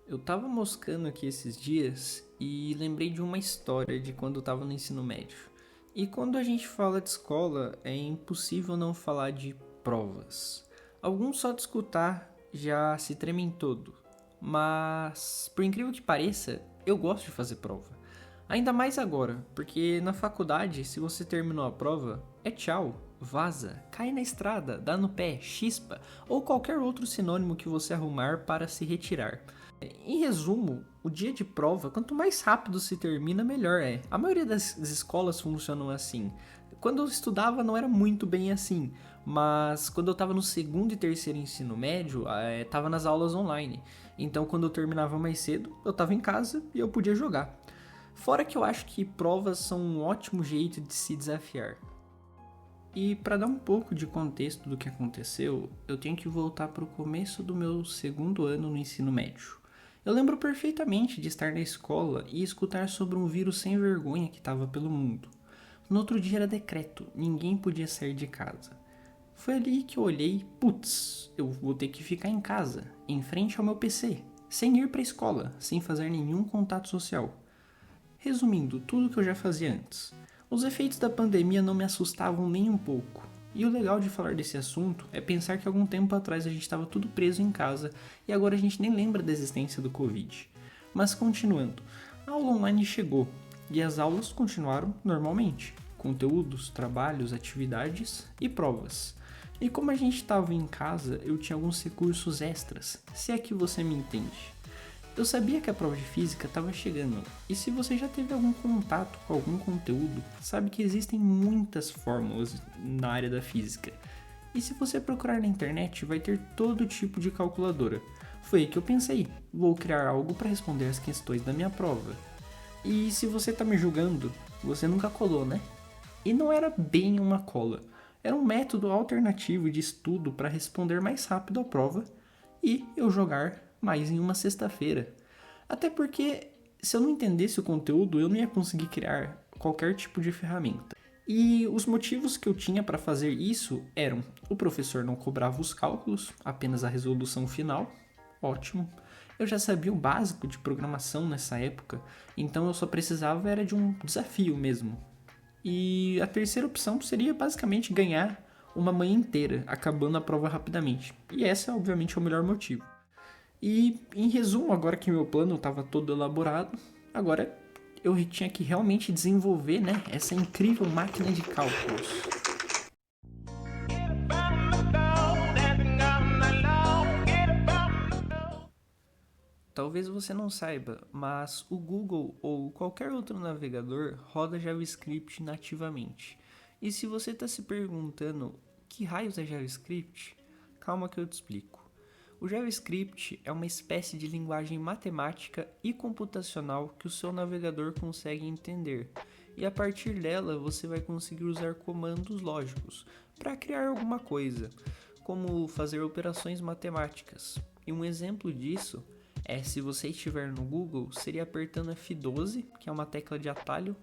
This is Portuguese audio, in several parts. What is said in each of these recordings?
Eu tava moscando aqui esses dias e lembrei de uma história de quando eu tava no ensino médio. E quando a gente fala de escola, é impossível não falar de provas. Alguns só de escutar já se tremem todo. Mas, por incrível que pareça, eu gosto de fazer prova. Ainda mais agora, porque na faculdade, se você terminou a prova, é tchau, vaza, cai na estrada, dá no pé, chispa ou qualquer outro sinônimo que você arrumar para se retirar. Em resumo, o dia de prova, quanto mais rápido se termina, melhor é. A maioria das escolas funcionam assim. Quando eu estudava não era muito bem assim, mas quando eu estava no segundo e terceiro ensino médio, estava nas aulas online. Então quando eu terminava mais cedo, eu estava em casa e eu podia jogar. Fora que eu acho que provas são um ótimo jeito de se desafiar. E para dar um pouco de contexto do que aconteceu, eu tenho que voltar para o começo do meu segundo ano no ensino médio. Eu lembro perfeitamente de estar na escola e escutar sobre um vírus sem vergonha que estava pelo mundo. No outro dia era decreto, ninguém podia sair de casa. Foi ali que eu olhei, putz, eu vou ter que ficar em casa, em frente ao meu PC, sem ir para a escola, sem fazer nenhum contato social. Resumindo tudo que eu já fazia antes. Os efeitos da pandemia não me assustavam nem um pouco. E o legal de falar desse assunto é pensar que algum tempo atrás a gente estava tudo preso em casa e agora a gente nem lembra da existência do Covid. Mas continuando, a aula online chegou e as aulas continuaram normalmente. Conteúdos, trabalhos, atividades e provas. E como a gente estava em casa, eu tinha alguns recursos extras, se é que você me entende. Eu sabia que a prova de física estava chegando, e se você já teve algum contato com algum conteúdo, sabe que existem muitas fórmulas na área da física. E se você procurar na internet, vai ter todo tipo de calculadora. Foi aí que eu pensei, vou criar algo para responder as questões da minha prova. E se você está me julgando, você nunca colou, né? E não era bem uma cola, era um método alternativo de estudo para responder mais rápido a prova e eu jogar mais em uma sexta-feira. Até porque, se eu não entendesse o conteúdo, eu não ia conseguir criar qualquer tipo de ferramenta. E os motivos que eu tinha para fazer isso eram: o professor não cobrava os cálculos, apenas a resolução final, ótimo. Eu já sabia o básico de programação nessa época, então eu só precisava era de um desafio mesmo. E a terceira opção seria basicamente ganhar uma manhã inteira, acabando a prova rapidamente. E essa, obviamente, é o melhor motivo. E, em resumo, agora que meu plano estava todo elaborado, agora eu tinha que realmente desenvolver, né, essa incrível máquina de cálculos. Talvez você não saiba, mas o Google ou qualquer outro navegador roda JavaScript nativamente. E se você está se perguntando que raios é JavaScript, calma que eu te explico. O JavaScript é uma espécie de linguagem matemática e computacional que o seu navegador consegue entender, e a partir dela você vai conseguir usar comandos lógicos para criar alguma coisa, como fazer operações matemáticas. E um exemplo disso é, se você estiver no Google, seria apertando F12, que é uma tecla de atalho,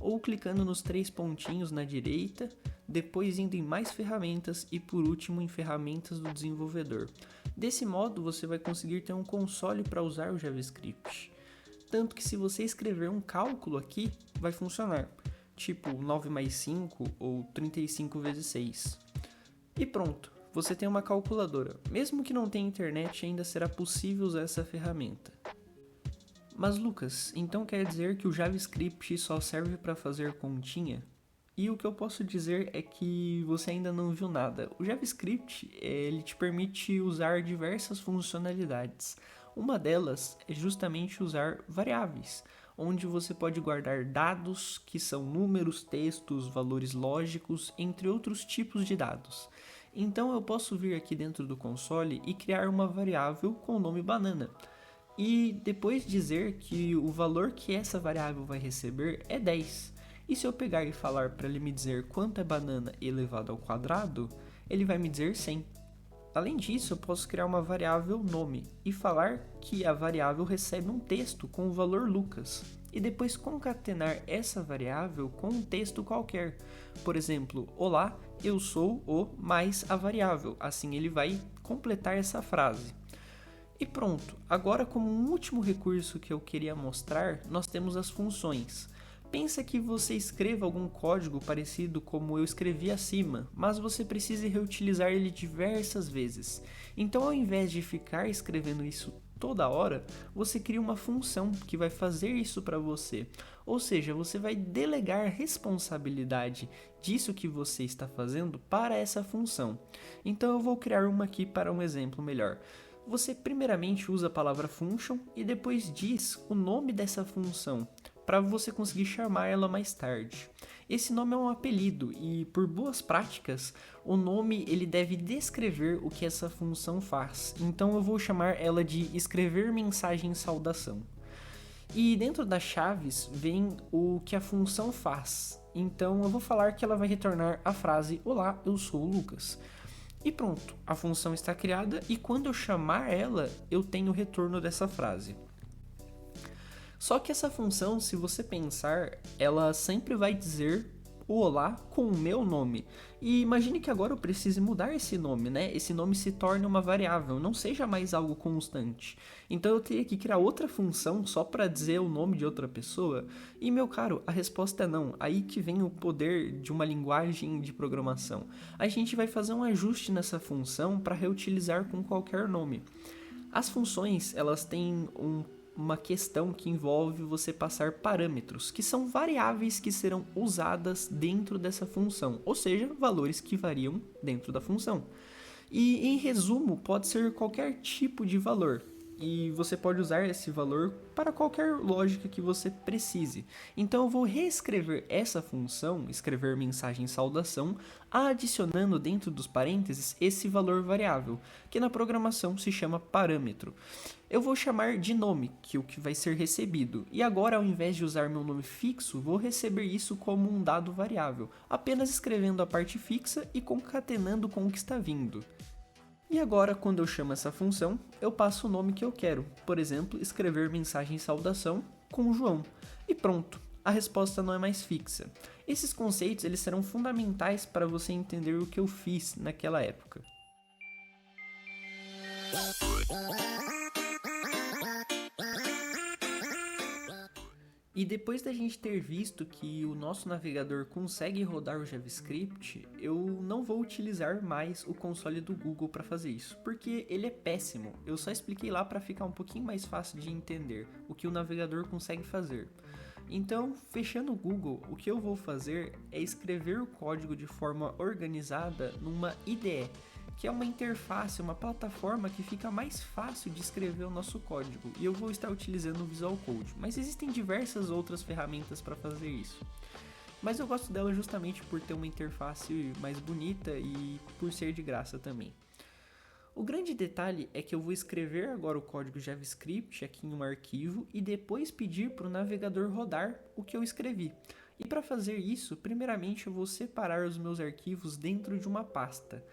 ou clicando nos três pontinhos na direita, depois indo em mais ferramentas e por último em ferramentas do desenvolvedor. Desse modo você vai conseguir ter um console para usar o JavaScript. Tanto que se você escrever um cálculo aqui, vai funcionar, tipo 9 mais 5 ou 35 vezes 6. E pronto, você tem uma calculadora. Mesmo que não tenha internet, ainda será possível usar essa ferramenta. Mas Lucas, então quer dizer que o JavaScript só serve para fazer continha? E o que eu posso dizer é que você ainda não viu nada. O JavaScript, ele te permite usar diversas funcionalidades. Uma delas é justamente usar variáveis, onde você pode guardar dados que são números, textos, valores lógicos, entre outros tipos de dados. Então eu posso vir aqui dentro do console e criar uma variável com o nome banana. E depois dizer que o valor que essa variável vai receber é 10. E se eu pegar e falar para ele me dizer quanto é banana elevado ao quadrado, ele vai me dizer 100. Além disso, eu posso criar uma variável nome e falar que a variável recebe um texto com o valor Lucas. E depois concatenar essa variável com um texto qualquer. Por exemplo, olá, eu sou o mais a variável. Assim ele vai completar essa frase. E pronto, agora como um último recurso que eu queria mostrar, nós temos as funções. Pensa que você escreva algum código parecido como eu escrevi acima, mas você precisa reutilizar ele diversas vezes. Então, ao invés de ficar escrevendo isso toda hora, você cria uma função que vai fazer isso para você. Ou seja, você vai delegar a responsabilidade disso que você está fazendo para essa função. Então, eu vou criar uma aqui para um exemplo melhor. Você primeiramente usa a palavra function e depois diz o nome dessa função, para você conseguir chamar ela mais tarde. Esse nome é um apelido e, por boas práticas, o nome ele deve descrever o que essa função faz. Então eu vou chamar ela de escrever mensagem saudação. E dentro das chaves vem o que a função faz. Então eu vou falar que ela vai retornar a frase "Olá, eu sou o Lucas". E pronto, a função está criada e quando eu chamar ela, eu tenho o retorno dessa frase. Só que essa função, se você pensar, ela sempre vai dizer o olá com o meu nome. E imagine que agora eu precise mudar esse nome, né? Esse nome se torne uma variável, não seja mais algo constante. Então eu teria que criar outra função só para dizer o nome de outra pessoa? E meu caro, a resposta é não. Aí que vem o poder de uma linguagem de programação. A gente vai fazer um ajuste nessa função para reutilizar com qualquer nome. As funções, elas têm uma questão que envolve você passar parâmetros, que são variáveis que serão usadas dentro dessa função, ou seja, valores que variam dentro da função. E em resumo, pode ser qualquer tipo de valor. E você pode usar esse valor para qualquer lógica que você precise. Então eu vou reescrever essa função, escrever mensagem saudação, adicionando dentro dos parênteses esse valor variável, que na programação se chama parâmetro. Eu vou chamar de nome, que é o que vai ser recebido. E agora, ao invés de usar meu nome fixo, vou receber isso como um dado variável, apenas escrevendo a parte fixa e concatenando com o que está vindo. E agora, quando eu chamo essa função, eu passo o nome que eu quero. Por exemplo, escrever mensagem saudação com João. E pronto, a resposta não é mais fixa. Esses conceitos eles serão fundamentais para você entender o que eu fiz naquela época. E depois da gente ter visto que o nosso navegador consegue rodar o JavaScript, eu não vou utilizar mais o console do Google para fazer isso, porque ele é péssimo. Eu só expliquei lá para ficar um pouquinho mais fácil de entender o que o navegador consegue fazer. Então, fechando o Google, o que eu vou fazer é escrever o código de forma organizada numa IDE, que é uma interface, uma plataforma que fica mais fácil de escrever o nosso código, e eu vou estar utilizando o Visual Code, mas existem diversas outras ferramentas para fazer isso. Mas eu gosto dela justamente por ter uma interface mais bonita e por ser de graça também. O grande detalhe é que eu vou escrever agora o código JavaScript aqui em um arquivo e depois pedir para o navegador rodar o que eu escrevi. E para fazer isso, primeiramente eu vou separar os meus arquivos dentro de uma pasta.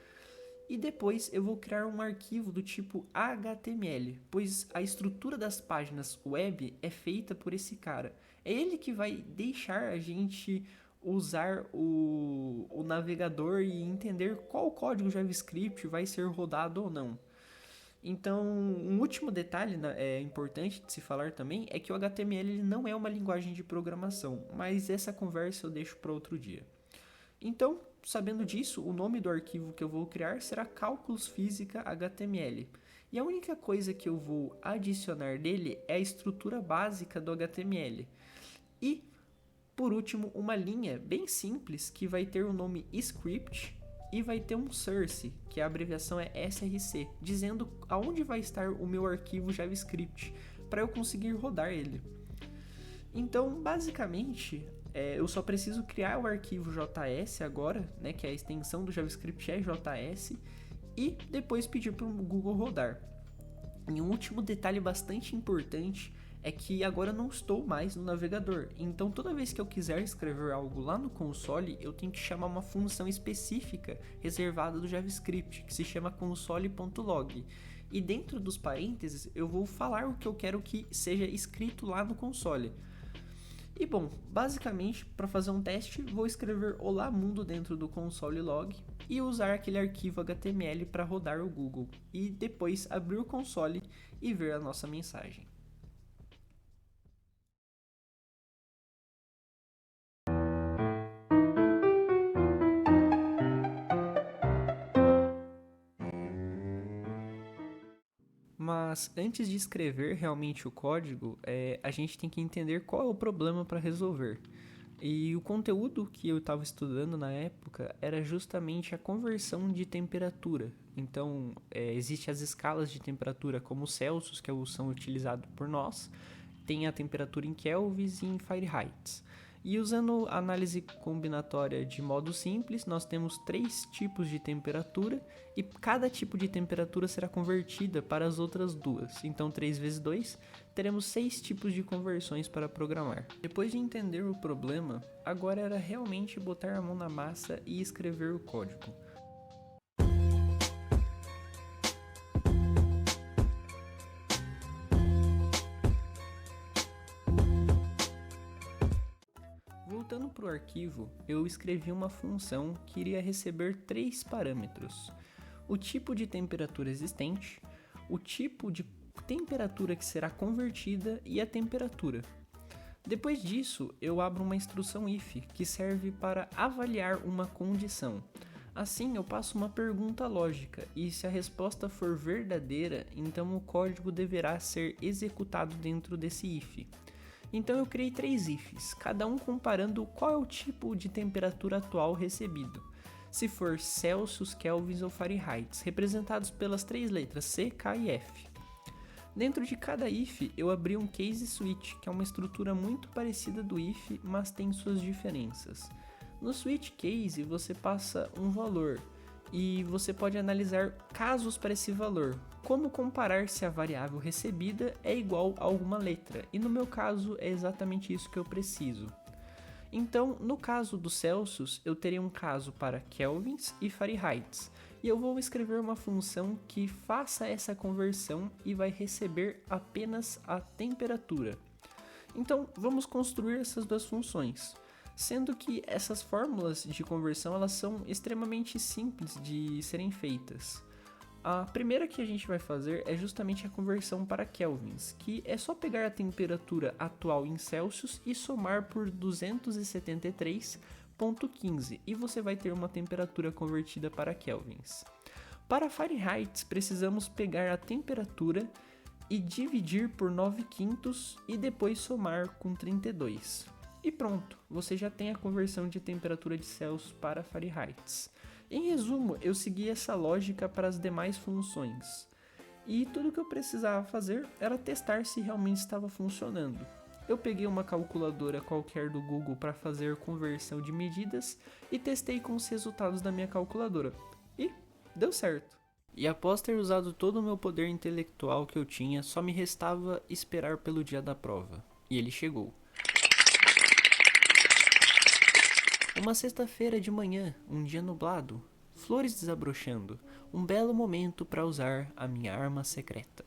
E depois eu vou criar um arquivo do tipo HTML, pois a estrutura das páginas web é feita por esse cara. É ele que vai deixar a gente usar o navegador e entender qual código JavaScript vai ser rodado ou não. Então, um último detalhe importante de se falar também é que o HTML ele não é uma linguagem de programação, mas essa conversa eu deixo para outro dia. Então, sabendo disso, o nome do arquivo que eu vou criar será Cálculos Física HTML. E a única coisa que eu vou adicionar nele é a estrutura básica do HTML. E, por último, uma linha bem simples que vai ter o nome script e vai ter um source, que a abreviação é SRC, dizendo aonde vai estar o meu arquivo JavaScript, para eu conseguir rodar ele. Então, basicamente, eu só preciso criar o arquivo JS agora, né, que a extensão do JavaScript é JS, e depois pedir para o Google rodar. E um último detalhe bastante importante é que agora eu não estou mais no navegador, então toda vez que eu quiser escrever algo lá no console, eu tenho que chamar uma função específica reservada do JavaScript, que se chama console.log. E dentro dos parênteses eu vou falar o que eu quero que seja escrito lá no console. E bom, basicamente, para fazer um teste, vou escrever Olá Mundo dentro do console log e usar aquele arquivo HTML para rodar o Google e depois abrir o console e ver a nossa mensagem. Mas antes de escrever realmente o código, a gente tem que entender qual é o problema para resolver. E o conteúdo que eu estava estudando na época era justamente a conversão de temperatura. Então, existem as escalas de temperatura como Celsius, que são utilizados por nós, tem a temperatura em kelvins e em Fahrenheit. E usando a análise combinatória de modo simples, nós temos 3 tipos de temperatura e cada tipo de temperatura será convertida para as outras duas. Então 3 vezes 2, teremos 6 tipos de conversões para programar. Depois de entender o problema, agora era realmente botar a mão na massa e escrever o código. Voltando para o arquivo, eu escrevi uma função que iria receber 3 parâmetros: o tipo de temperatura existente, o tipo de temperatura que será convertida e a temperatura. Depois disso, eu abro uma instrução if, que serve para avaliar uma condição. Assim, eu passo uma pergunta lógica e se a resposta for verdadeira, então o código deverá ser executado dentro desse if. Então eu criei 3 ifs, cada um comparando qual é o tipo de temperatura atual recebido, se for Celsius, Kelvins ou Fahrenheit, representados pelas 3 letras C, K e F. Dentro de cada if eu abri um case switch, que é uma estrutura muito parecida do if, mas tem suas diferenças. No switch case você passa um valor e você pode analisar casos para esse valor, como comparar se a variável recebida é igual a alguma letra, e no meu caso é exatamente isso que eu preciso. Então, no caso do Celsius, eu teria um caso para kelvins e Fahrenheit, e eu vou escrever uma função que faça essa conversão e vai receber apenas a temperatura. Então, vamos construir essas duas funções, sendo que essas fórmulas de conversão elas são extremamente simples de serem feitas. A primeira que a gente vai fazer é justamente a conversão para kelvins, que é só pegar a temperatura atual em Celsius e somar por 273,15 e você vai ter uma temperatura convertida para kelvins. Para Fahrenheit, precisamos pegar a temperatura e dividir por 9/5 e depois somar com 32. E pronto, você já tem a conversão de temperatura de Celsius para Fahrenheit. Em resumo, eu segui essa lógica para as demais funções. E tudo que eu precisava fazer era testar se realmente estava funcionando. Eu peguei uma calculadora qualquer do Google para fazer conversão de medidas e testei com os resultados da minha calculadora. E deu certo. E após ter usado todo o meu poder intelectual que eu tinha, só me restava esperar pelo dia da prova. E ele chegou. Uma sexta-feira de manhã, um dia nublado, flores desabrochando, um belo momento para usar a minha arma secreta.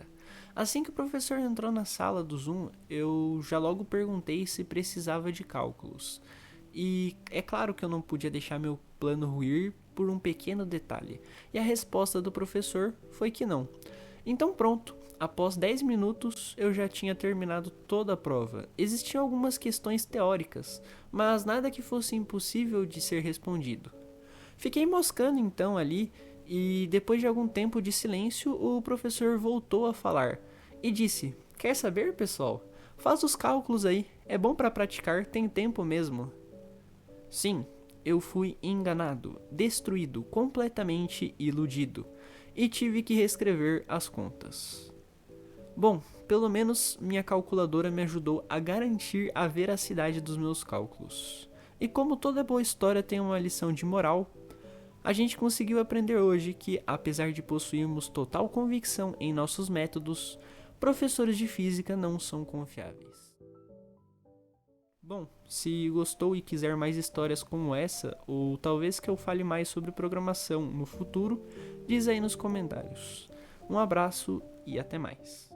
Assim que o professor entrou na sala do Zoom, eu já logo perguntei se precisava de cálculos. E é claro que eu não podia deixar meu plano ruir por um pequeno detalhe, e a resposta do professor foi que não. Então pronto, após 10 minutos eu já tinha terminado toda a prova. Existiam algumas questões teóricas, mas nada que fosse impossível de ser respondido. Fiquei moscando então ali e depois de algum tempo de silêncio o professor voltou a falar e disse: "Quer saber, pessoal? Faz os cálculos aí, é bom para praticar, tem tempo mesmo." Sim, eu fui enganado, destruído, completamente iludido e tive que reescrever as contas. Bom, pelo menos minha calculadora me ajudou a garantir a veracidade dos meus cálculos. E como toda boa história tem uma lição de moral, a gente conseguiu aprender hoje que, apesar de possuirmos total convicção em nossos métodos, professores de física não são confiáveis. Bom, se gostou e quiser mais histórias como essa, ou talvez que eu fale mais sobre programação no futuro, diz aí nos comentários. Um abraço e até mais.